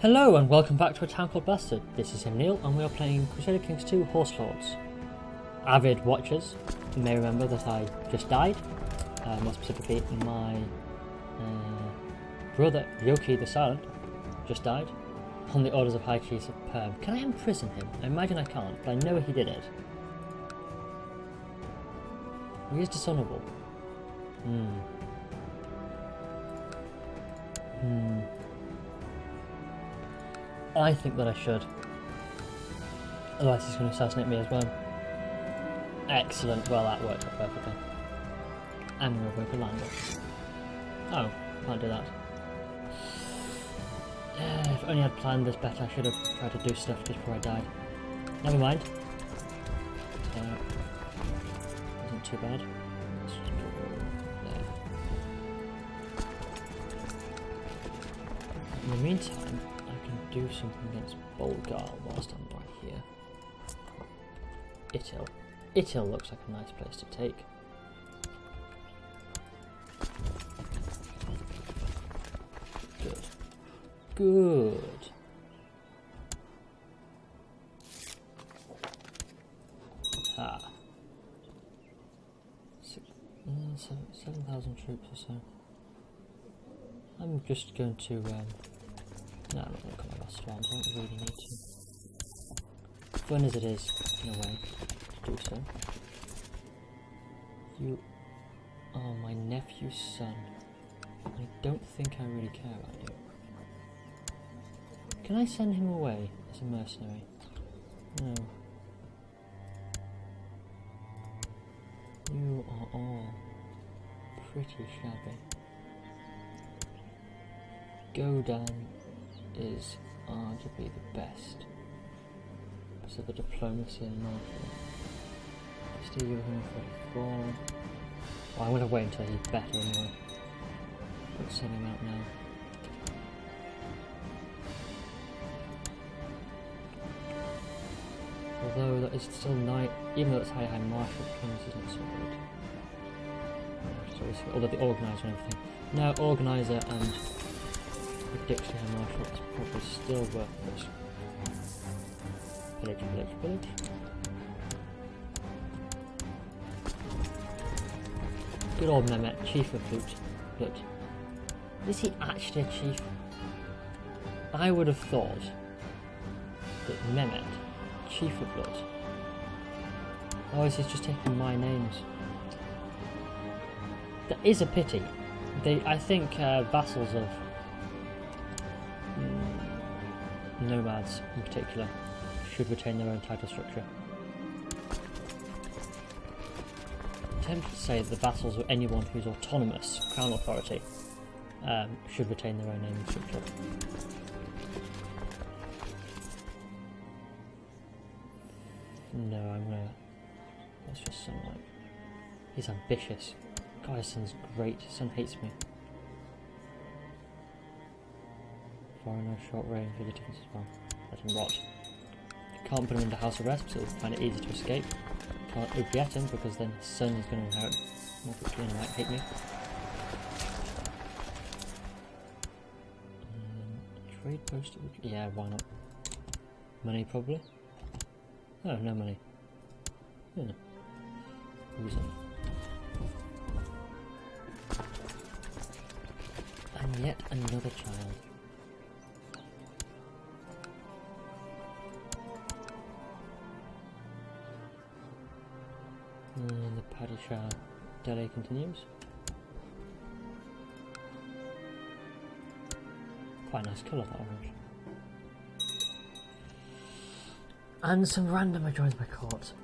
Hello and welcome back to a town called Bastard. This is him, Neill, and we are playing Crusader Kings 2 Horse Lords. Avid watchers may remember that I just died, more specifically my brother Yoki the Silent just died on the orders of High Chief of Perm. Can I imprison him? I imagine I can't, but I know he did it. He is dishonourable. I think that I should. Otherwise he's going to assassinate me as well. Excellent, well that worked out perfectly. I'm going to revoke a lander. Oh, can't do that. If only I'd planned this better, I should have tried to do stuff just before I died. Never mind. Wasn't too bad. There. In the meantime, I can do something against Bolgar whilst I'm right here. Itil looks like a nice place to take. Good. Ah. 7,000 troops or so. I'm just going to, no, I'm not going to come across storms, I don't really need to. Fun as it is, in a way, to do so. You are my nephew's son. I don't think I really care about you. Can I send him away as a mercenary? No. You are all pretty shabby. Godan is arguably the best. So the diplomacy and martial. Still give him 44. Well, I'm going to wait until he's better anyway. Let's send him out now. Although that is still night, even though it's high martial, diplomacy isn't so good. Although the organizer and everything. Now organizer and prediction high martial is probably still worth this. Pillage. Good old Mehmet, chief of loot. But is he actually a chief? I would have thought that Mehmet, chief of loot. Or is he just taking my names? That is a pity. I think vassals of nomads in particular should retain their own title structure. I'm tempted to say that the vassals of anyone who's autonomous, crown authority, should retain their own naming structure. No, I'm gonna... That's just son like... He's ambitious. God, his son's great. His son hates me. Foreigner, short range, the difference as well. Let him rot. Can't put him into house arrest, so he'll find it easy to escape. Can't get him because then his son is going to inherit more quickly and he might hate me. Trade post? Yeah, why not? Money probably? Oh, no money. Yeah. Reason. And yet another child. And the Padishah delay continues. Quite a nice colour, that orange. And some randomer joins my court.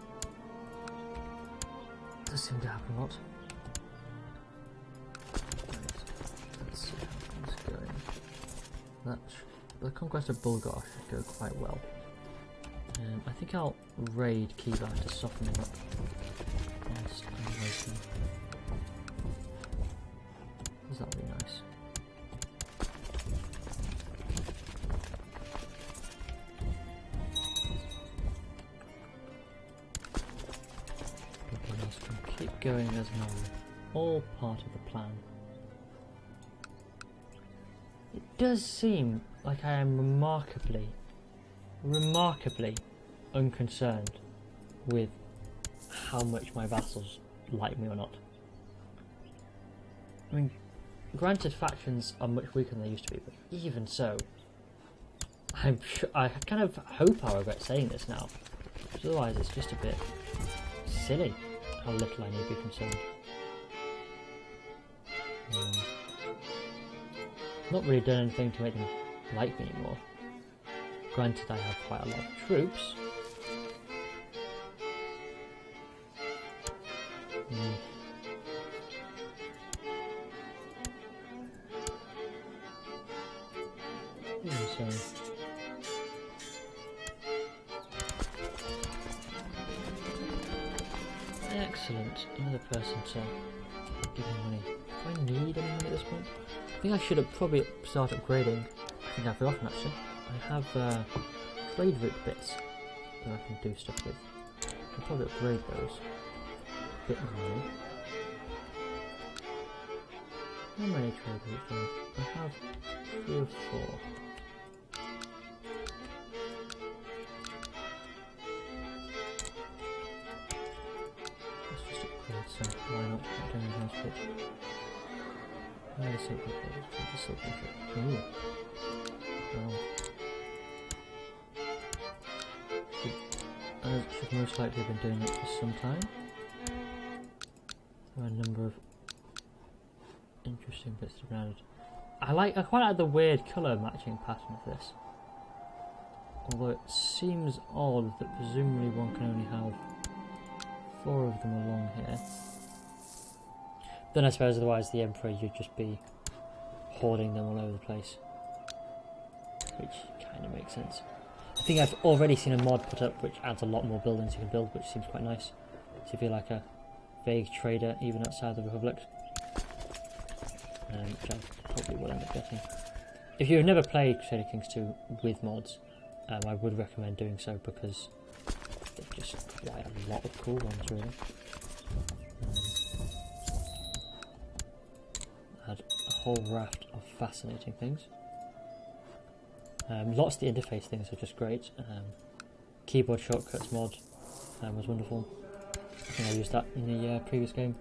Does seem to happen a lot. Let's see how things are going. The conquest of Bulgar should go quite well. I think I'll raid Kiva to soften him up. Whilst I'm waiting. Because that'll be nice. Keep going as normal. All part of the plan. It does seem like I am remarkably unconcerned with how much my vassals like me or not. I mean, granted, factions are much weaker than they used to be, but even so, I kind of hope I regret saying this now, because otherwise it's just a bit silly how little I need to be concerned. Not really done anything to make them like me anymore. Granted, I have quite a lot of troops. So excellent. Another person to give me money. Do I need any money at this point? I think I should have probably start upgrading. I think I've forgotten actually. I have trade route bits that I can do stuff with. I should probably upgrade those a bit more. How many trade routes do I have? I have 3 or 4. Let's just upgrade some. Why not? Not doing anything else bit. Another silver plate. The silver plate. Ooh. Wow. I should most likely have been doing it for some time. There are a number of interesting bits to be added. I quite like the weird colour matching pattern of this. Although it seems odd that presumably one can only have 4 of them along here. Then I suppose otherwise the Emperor, you'd just be hoarding them all over the place. Which kind of makes sense. I think I've already seen a mod put up which adds a lot more buildings you can build, which seems quite nice. So if you're like a vague trader even outside the Republic, which I probably will end up getting. If you've never played Crusader Kings 2 with mods, I would recommend doing so because there's just quite a lot of cool ones really. Had a whole raft of fascinating things. Lots of the interface things are just great. Keyboard shortcuts mod was wonderful. I think I used that in the previous game.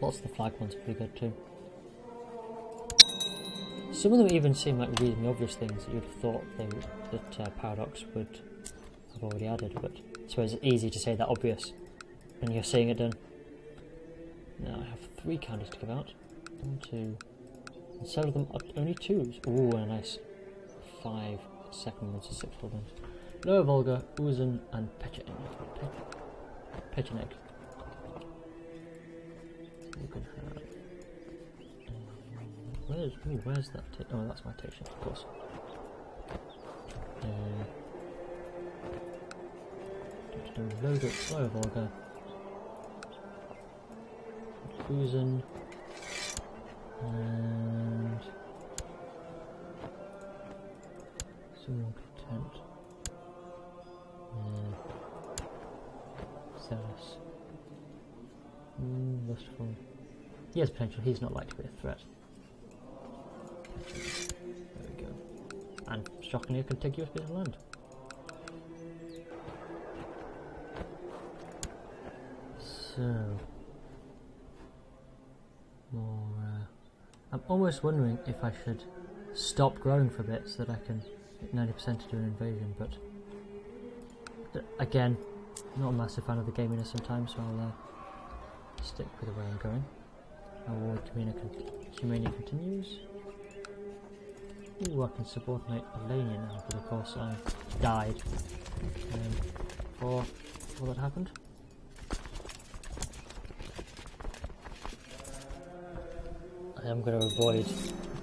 Lots of the flag ones are pretty good too. Some of them even seem like really obvious things that you'd have thought that Paradox would have already added, but I suppose it's easy to say that obvious when you're seeing it done. Now I have 3 counties to give out. 1, 2, and 7 of them are only 2s. Ooh, and a nice 5 second ones to 6 buildings. Lower Volga, Uzun, and Pechenik. You can have. Where's that? Oh, that's my station, of course. Load up Lower Volga, Uzun, and someone content. Zealous. Lustful. He has potential, he's not likely to be a threat. There we go. And shockingly a contiguous bit of land. So more I'm almost wondering if I should stop growing for a bit so that I can hit 90% to do an invasion, but again, I'm not a massive fan of the gaminess sometimes, so I'll stick with the way I'm going. Our Humania continues. Ooh, I can subordinate Alania now, but of course I died before that happened. I am going to avoid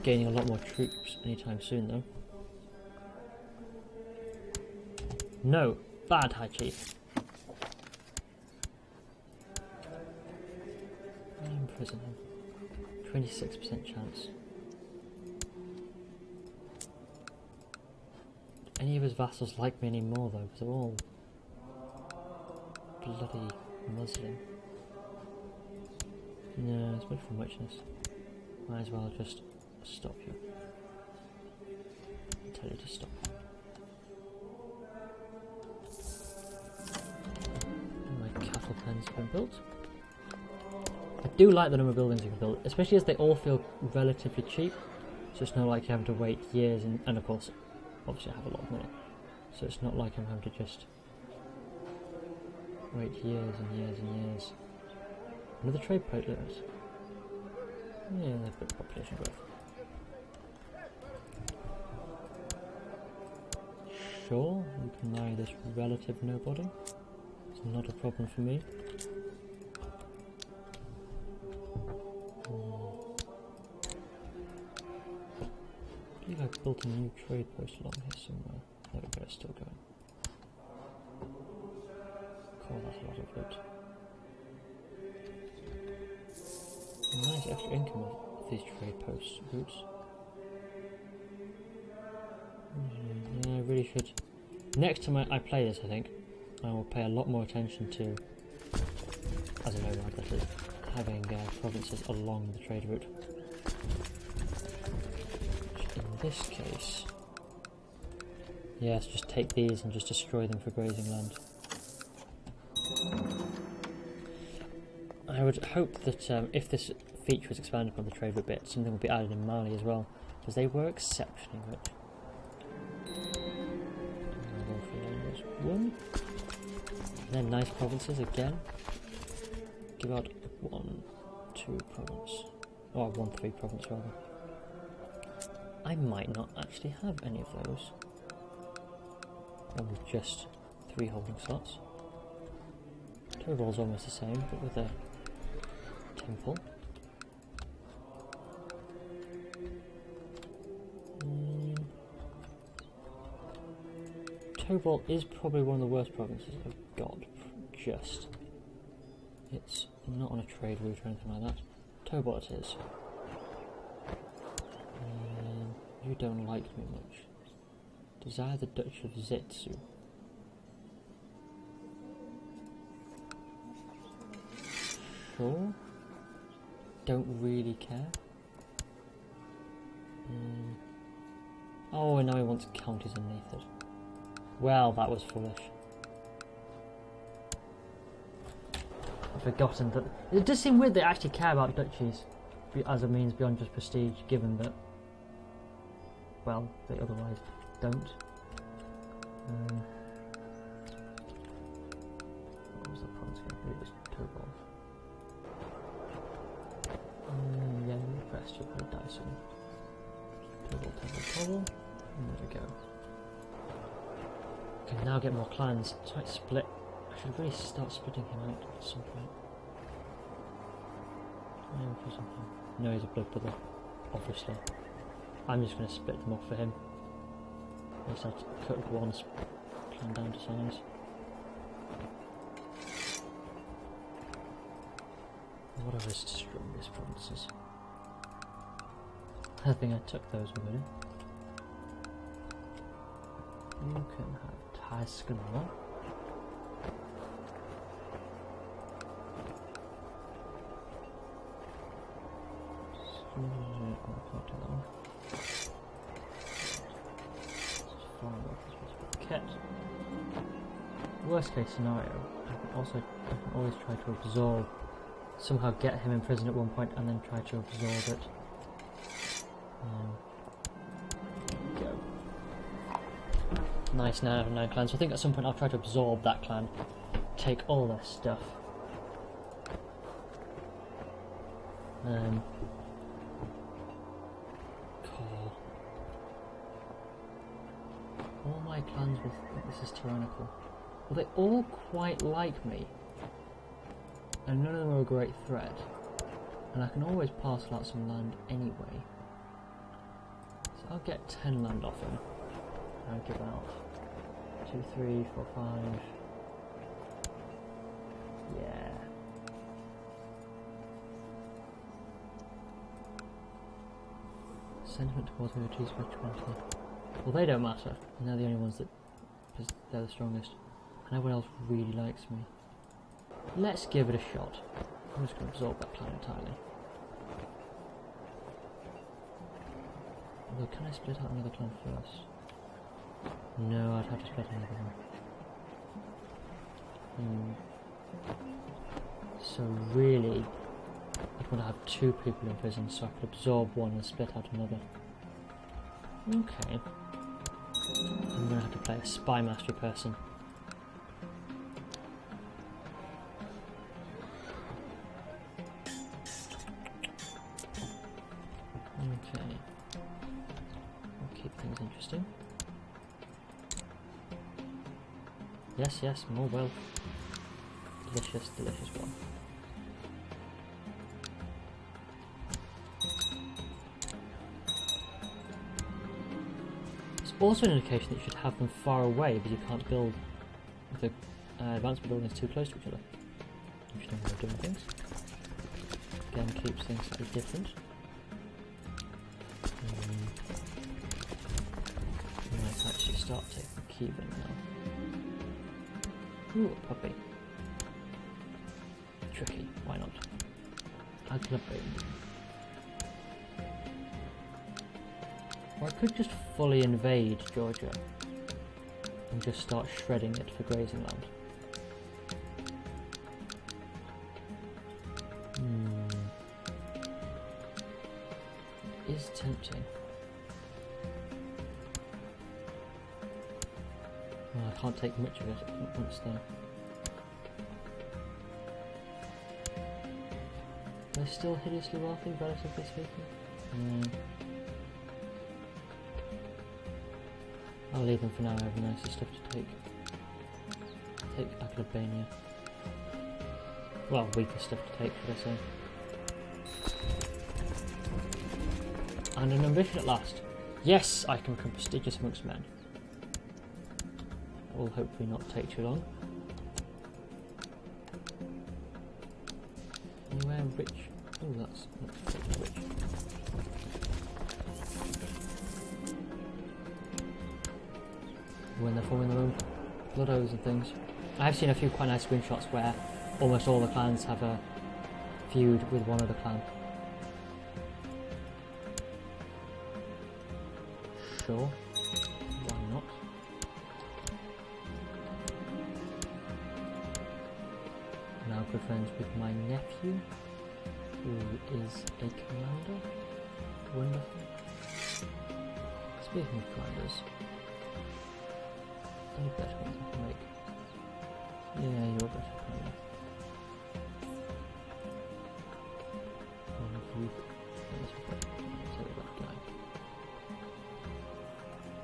gaining a lot more troops anytime soon though. No, bad High Chief. I imprison him. 26% chance. Do any of his vassals like me anymore though? Because they're all bloody Muslim. No, it's much for muchness. Might as well just stop you. silly to stop. And my cattle pens have been built. I do like the number of buildings you can build, especially as they all feel relatively cheap. So it's not like you're having to wait years, and of course, obviously I have a lot of money. So it's not like I'm having to just wait years and years and years. Another trade post limit. Yeah, they've got population growth. Sure, you can marry this relative nobody. It's not a problem for me. I believe I built a new trade post along here somewhere. There we go, it's still going. Cool, that's a lot of wood. Nice extra income of these trade post routes. Yeah, I really should. Next time I play this, I think, I will pay a lot more attention to, as a nomad that is, having provinces along the trade route. In this case, yes, just take these and just destroy them for grazing land. I would hope that if this feature was expanded upon the trade route bit, something will be added in Mali as well, because they were exceptionally rich. One. And then nice provinces again. Give out 1, 2 province. Or 1, 3 province rather. I might not actually have any of those. Or with just 3 holding slots. Total's almost the same, but with a temple. Tobol is probably one of the worst provinces I've got. Just. It's not on a trade route or anything like that. Tobol it is. You don't like me much. Desire the Dutch of Zetsu. Sure. Don't really care. Oh, and now he wants counties underneath it. Well, that was foolish. I've forgotten that. It does seem weird they actually care about duchies as a means beyond just prestige, given that, well, they otherwise don't. What was the province going to be? It was Tobol. Yeah, you pressed, you're going to die soon. Tobol. And there we go. I can now get more clans. So I split. I should really start splitting him out at some point. No, he's a blood brother, obviously. I'm just going to split them off for him. At least I'll cut one clan down to size. What are his strongest provinces? I think I took those already. You can have Tuscany. Worst case scenario, I can always try to absorb, somehow get him in prison at one point and then try to absorb it. Go. Nice, now I have 9 clans. So I think at some point I'll try to absorb that clan, take all their stuff. Cool. All my clans will think this is tyrannical. Well, they all quite like me, and none of them are a great threat, and I can always parcel out some land anyway. So I'll get 10 land off him. I'll give out 2, 3, 4, 5. Yeah. Sentiment towards me reduced by 20. Well, they don't matter, and they're the only ones that, because they're the strongest. And everyone else really likes me. Let's give it a shot. I'm just going to absorb that clan entirely. Although, can I split out another clan first? No, I'd have to split another one. So really, I'd want to have 2 people in prison so I could absorb one and split out another. Okay. I'm going to have to play a spy mastery person. Okay. I'll keep things interesting. Yes, yes, more wealth. Delicious, delicious one. It's also an indication that you should have them far away because you can't build the advancement buildings too close to each other. Interesting way of doing things. Again, keeps things slightly different. I might actually start taking Kievan now. Ooh, a puppy. Tricky, why not? Agglebane. Or I could just fully invade Georgia and just start shredding it for grazing land. It is tempting. Well, I can't take much of it once though. They're still hideously wealthy, relatively speaking. I'll leave them for now, I have nicer stuff to take. Take Agglebania. Well, weaker stuff to take, should I say. And an ambition at last. Yes, I can become prestigious amongst men. That will hopefully not take too long. Anywhere rich? Oh, that's rich. When they're forming their own bloodos and things. I've seen a few quite nice screenshots where almost all the clans have a feud with one other clan. Sure, why not? Now good friends with my nephew, who is a commander. Wonderful. Speaking of commanders, any better ones I can make? Yeah, you're a better commander.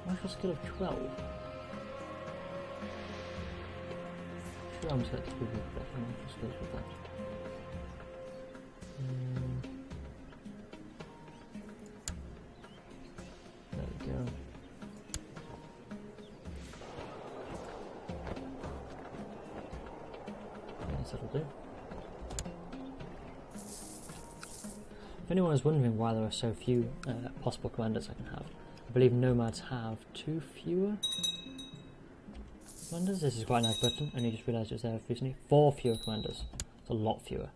Martial skill of 12. Sure, I'm set to give you better martial skills with that. There we go. Yes, that'll do. If anyone is wondering why there are so few possible commanders I can have, I believe nomads have 2 fewer commanders. This is quite a nice button, and you just realised it was there recently. 4 fewer commanders. It's a lot fewer.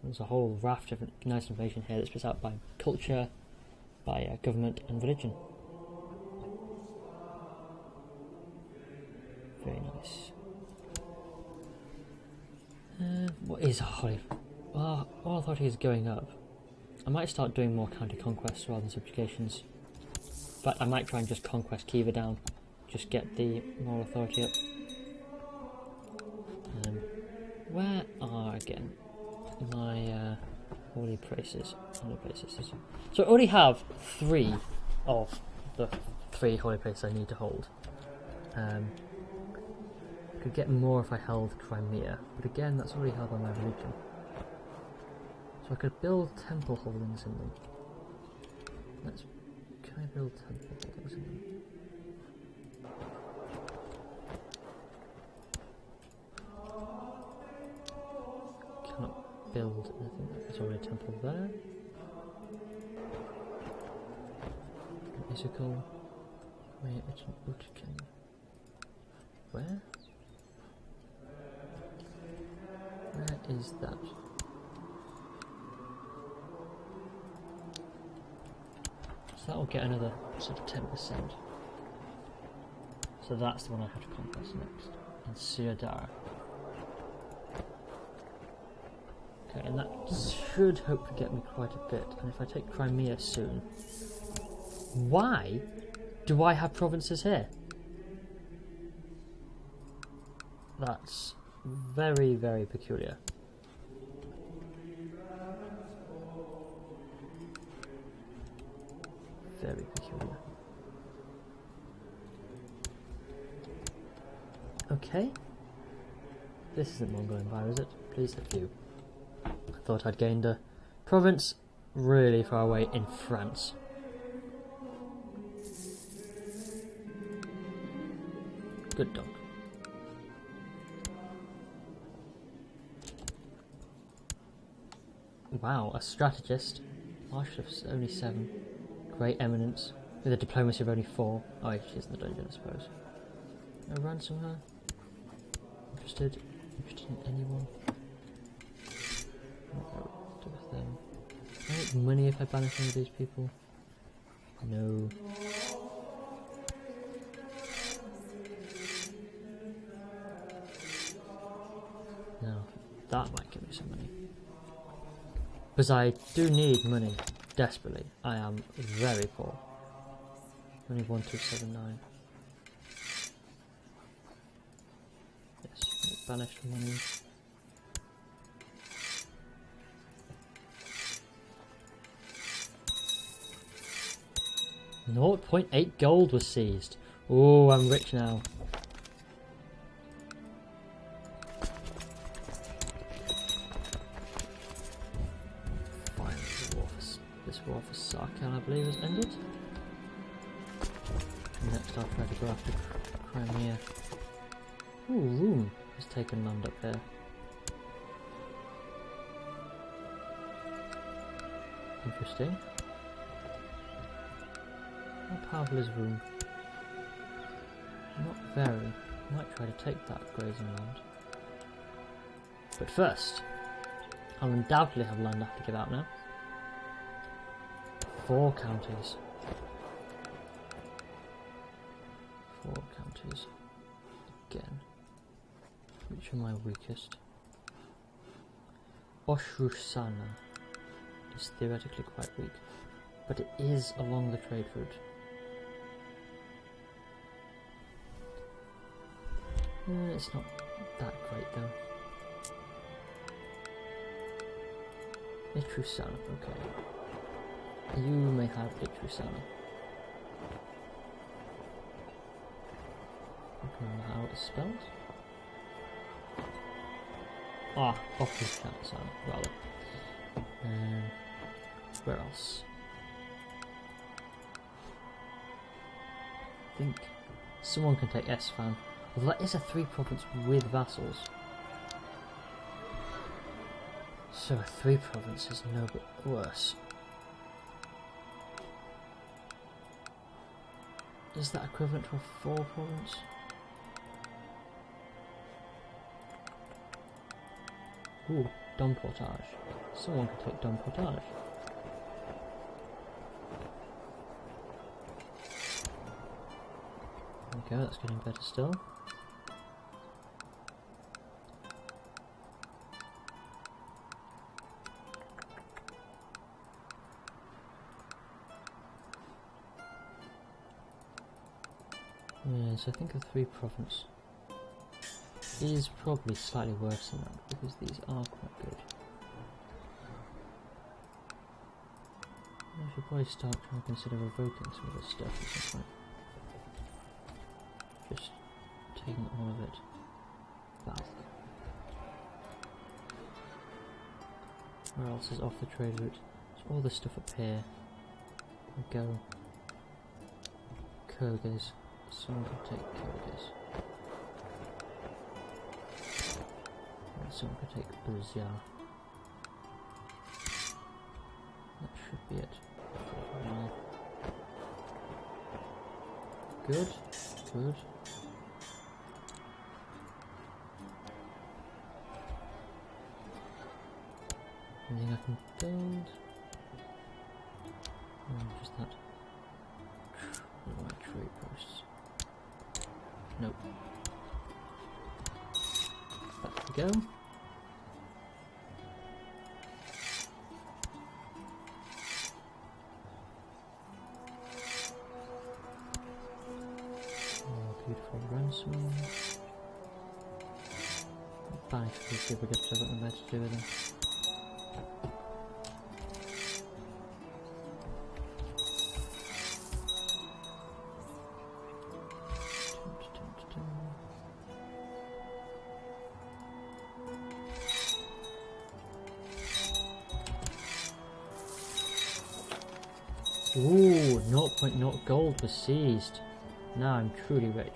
There's a whole raft of nice information here that's split out by culture, by government and religion. Very nice. What is Holy? Well, Moral Authority is going up. I might start doing more county conquests rather than subjugations. But I might try and just conquest Kiva down. Just get the Moral Authority up. Where are, again, my holy places? So I already have 3 of the 3 holy places I need to hold. Could get more if I held Crimea, but again, that's already held by my religion. So I could build temple holdings in them. Can I build temple holdings in them? Cannot build anything. There's already a temple there. Physical. Wait, it's an Utkin. Where? Where is that? So that will get another sort of 10%. So that's the one I have to conquest next. And Crusader. Okay, and that should hopefully get me quite a bit. And if I take Crimea soon... Why do I have provinces here? That's very, very peculiar. Very peculiar. Okay. This isn't Mongol Empire, is it? Please, a few. I thought I'd gained a province really far away in France. Good dog. Wow, a strategist. Marshal of only 7. Great eminence. With a diplomacy of only 4. Oh, she's in the dungeon, I suppose. No ransom her. Interested in anyone? Do a thing. Can I make money if I banish one of these people? No. No, that might give me some money. Because I do need money desperately. I am very poor. Only 1279. Yes, banished money. .8 gold was seized. Oh, I'm rich now. Finally, this war for Sarkhan, I believe, has ended. Next, I'll try to go after Crimea. Ooh, Rome has taken land up here. Interesting. How powerful is Rome? Not very. Might try to take that grazing land. But first, I'll undoubtedly have land I have to give out now. 4 counties. 4 counties. Again. Which are my weakest? Oshrusana is theoretically quite weak, but it is along the trade route. It's not that great though. Itrusana, okay. You may have Itrusana. I don't remember how it's spelled. Ah, Otrusana, rather. Where else? I think someone can take Esfand. Although that is a 3 province with vassals. So a 3 province is no bit worse. Is that equivalent to a 4 province? Ooh, Don Portage. Someone can take Don Portage. There we go, that's getting better still. Yes, I think a 3 province is probably slightly worse than that because these are quite good. I should probably start trying to consider revoking some of this stuff at some point. Just taking all of it back. Where else is off the trade route? There's all this stuff up here. There we go. Kyrgyz. Someone can take Kyrgyz. And someone can take Uzya. That should be it. Good, good. Anything I can build? Just that. Right, trade posts. Nope. Back we go. Oh, beautiful ransom. Banish these people just because I've got nothing to do with them. Ooh, 0.0 gold was seized. Now I'm truly rich.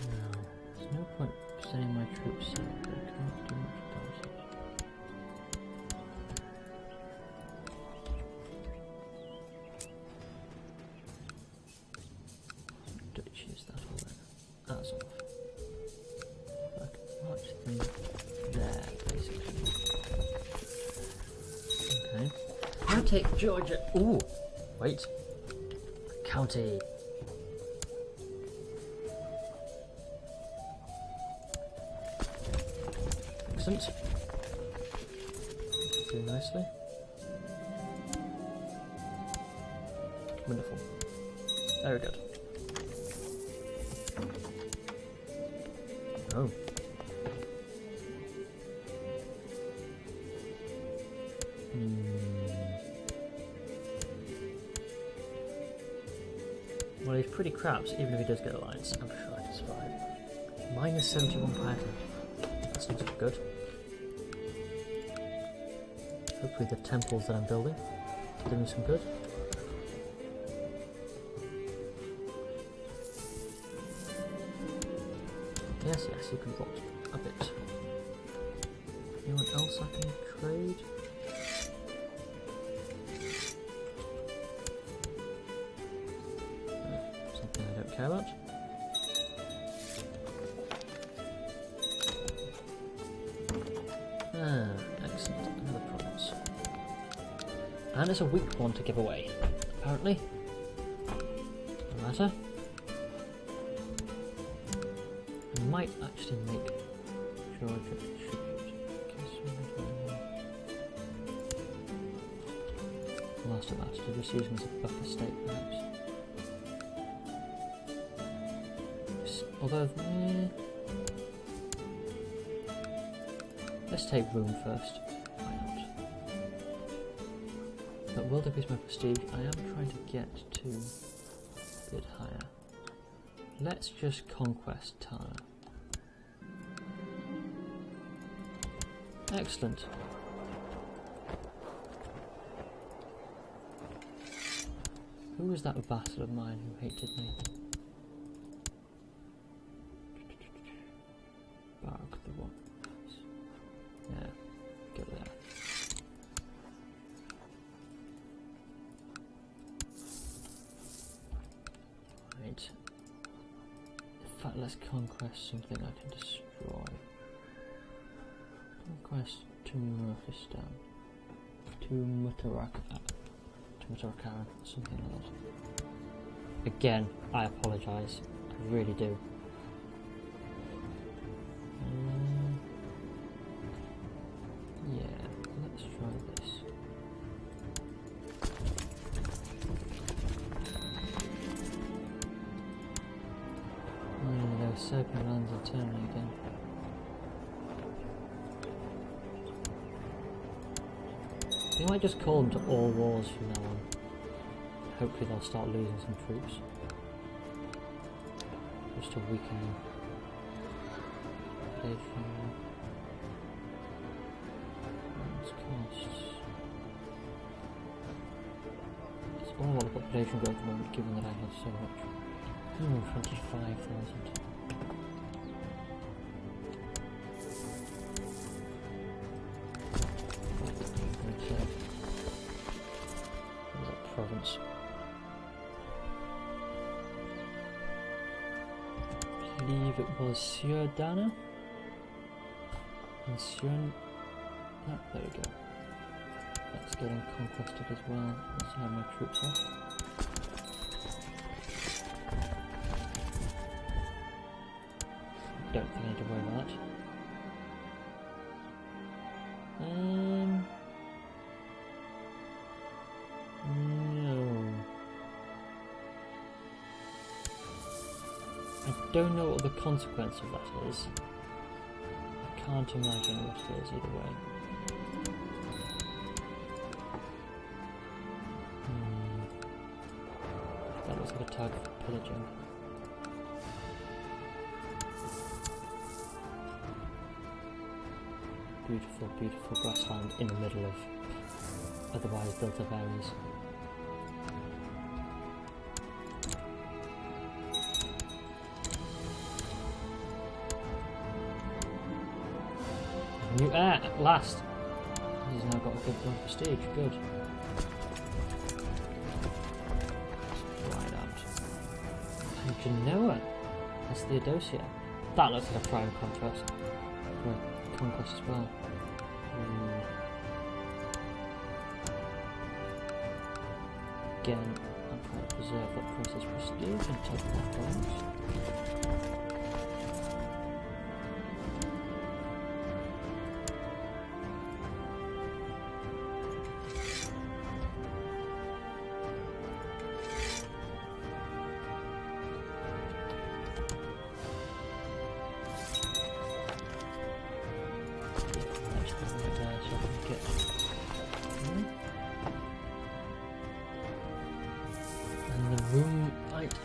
Now, there's no point sending my troops out. They can't do much about it. Is that all then? That's off. I can march them there, basically. Okay. I'll take Georgia. Ooh! Wait. County. Excellent. Doing nicely. Wonderful. Very good. Oh. Well, he's pretty craps, even if he does get alliance. I'm sure I can survive. Minus 71 python. That's not so good. Hopefully the temples that I'm building do me some good. Yes, yes, you can rot a bit. Anyone else I can trade? Something I don't care about. Ah, excellent. Another province. And it's a weak one to give away, apparently. No matter. Might actually make Georgia tribute. Last of that, to just use them as a buffer state, perhaps. Although, let's take room first. Why not? But will decrease my prestige. I am trying to get to a bit higher. Let's just conquest Tana. Excellent. Who was that vassal of mine who hated me? Bark the one. Yeah, go there. Right. In fact, let's conquest something I can destroy. Conquest to Murkistan. To Mutarakaran, something like that. Again, I apologise. I really do. Yeah, let's try this. They're usurping lands eternally again. They might just call them to all wars from now on. Hopefully they'll start losing some troops. Just to weaken them. Costs. It's all about the population growth at the moment, given that I have so much. 25,000. Province. believe it was Siordana. And there we go. That's getting conquested as well. Let's have my troops off. Don't think I need to worry about that. No. I don't know what the consequence of that is. I can't imagine what it is either way. That looks like a tag for pillaging. Beautiful, beautiful grassland in the middle of otherwise built up areas. New heir at last! He's now got a good one prestige, good. Right out. And Genoa as Theodosia. That looks like a prime contrast. For conquest as well. Again, I'm trying to preserve that process prestige and take that points.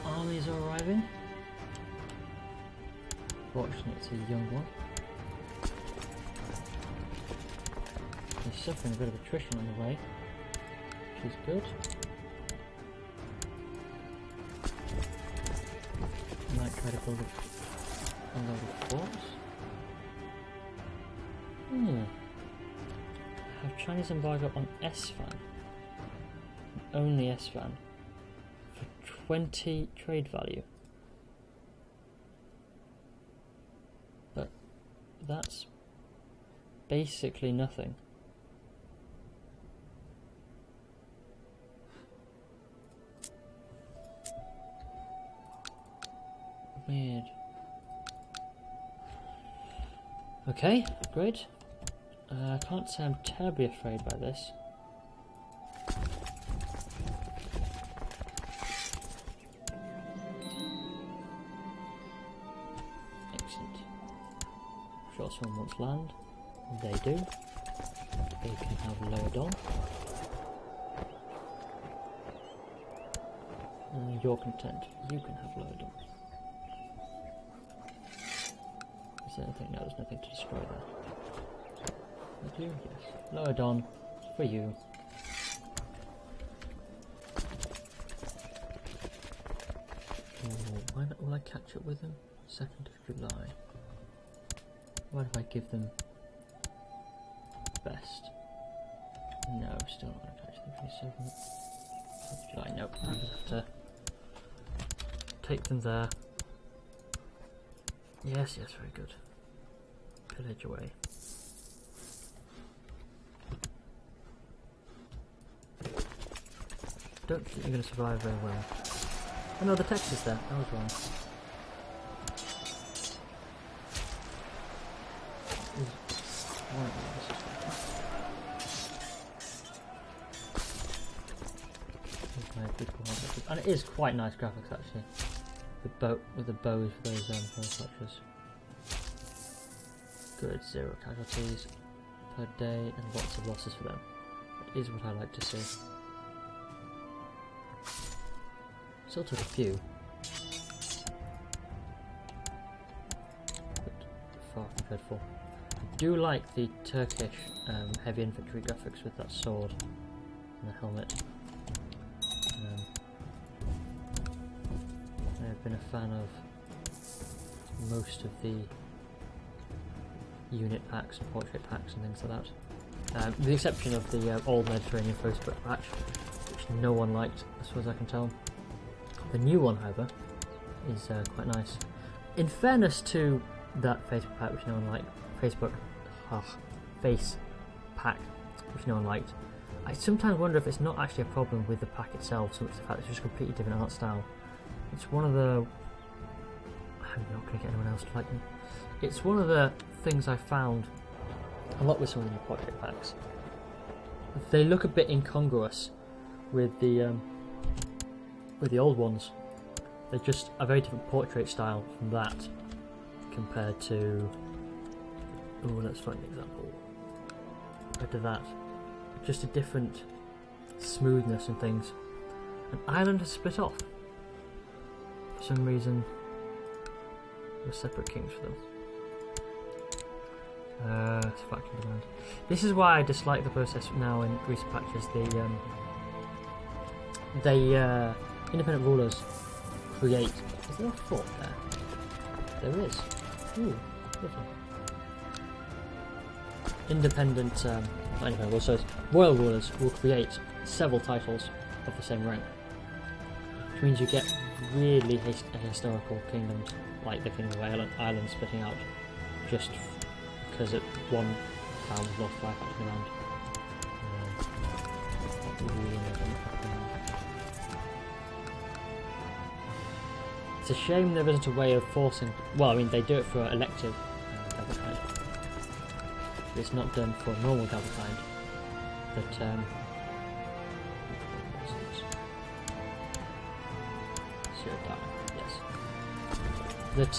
Armies are arriving. Fortunately, it's a young one. He's suffering a bit of attrition on the way, which is good. Might try to build a load of forts. Have Chinese embargo on Esfand. Only Esfand. 20 trade value. But that's basically nothing. Weird. Okay, great. I can't say I'm terribly afraid by this. Someone wants land, they do. They can have Loadon. And you're content, you can have Loadon. Is there anything? No, there's nothing to destroy there. I do? Yes. Loadon, for you. Ooh, why not will I catch up with them? 2nd of July. Why do I give them best? No, still not going to catch them. 27th of July. Nope, I just have to take them there. Yes, yes, very good. Pillage away. Don't think you're going to survive very well. Oh no, the text is there. I was wrong. And it is quite nice graphics actually. The bow with the bows for those horse archers. Good, 0 casualties per day and lots of losses for them. That is what I like to see. Still took a few. But far from dreadful. I do like the Turkish heavy infantry graphics with that sword and the helmet. I've been a fan of most of the unit packs and portrait packs and things like that. With the exception of the old Mediterranean first book patch, which no one liked as far as I can tell. The new one, however, is quite nice. In fairness to that Facebook pack, which no one liked, face pack, which no one liked, I sometimes wonder if it's not actually a problem with the pack itself, so much the fact it's just a completely different art style. It's one of the... I'm not going to get anyone else to like me. It's one of the things I found a lot with some of the new portrait packs. They look a bit incongruous with the old ones. They're just a very different portrait style from that compared to... Oh, let's find an example. Compared to that. Just a different smoothness and things. And Ireland has split off. For some reason, there are separate kings for them. It's faction demand. This is why I dislike the process now in recent patches. The independent rulers create. Is there a fort there? There is. Ooh, lovely. Independent, not independent, so royal rulers will create several titles of the same rank, which means you get really historical kingdoms like the Kingdom of Ireland splitting out just because one town was lost by a faction demand. It's a shame there isn't a way of forcing. Well, I mean, they do it for elective Galvakind. It's not done for normal Galvakind. But yes.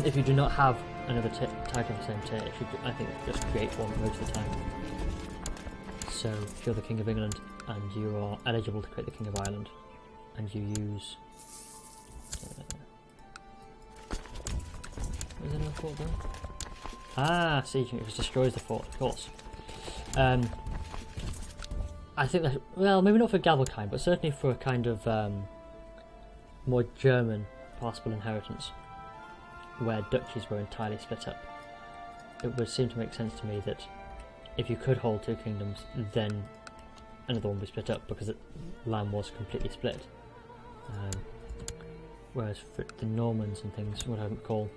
If you do not have another title of the same tier, it should, I think, just create one most of the time. So if you're the King of England and you are eligible to create the King of Ireland, and you use is there no fort there? Ah, sieging, it just destroys the fort, of course. I think that, well, maybe not for Galvakind, but certainly for a kind of more German possible inheritance, where duchies were entirely split up. It would seem to make sense to me that if you could hold two kingdoms, then another one would be split up because the land was completely split. Whereas for the Normans and things, what I would call,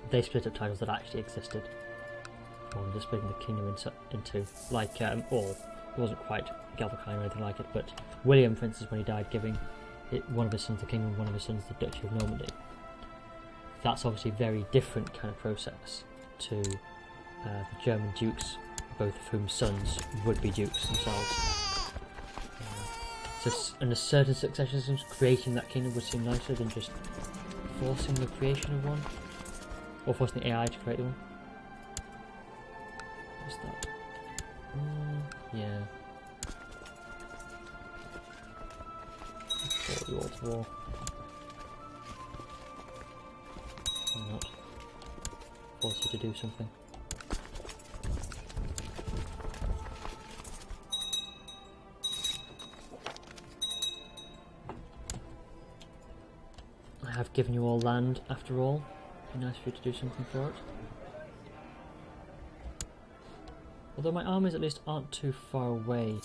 they split up titles that actually existed, rather than just splitting the kingdom into like, or it wasn't quite Galvakind or anything like it, but William, for instance, when he died, giving one of his sons the kingdom, one of his sons the Duchy of Normandy. That's obviously a very different kind of process to the German dukes, both of whom sons would be dukes themselves. So under certain succession systems, creating that kingdom would seem nicer than just forcing the creation of one, or forcing the AI to create one. What's that? Yeah. The World War. Why not? Force you to do something. I have given you all land after all. It'd be nice for you to do something for it. Although my armies at least aren't too far away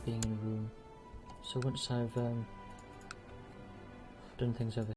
being in a room. So once I've done things over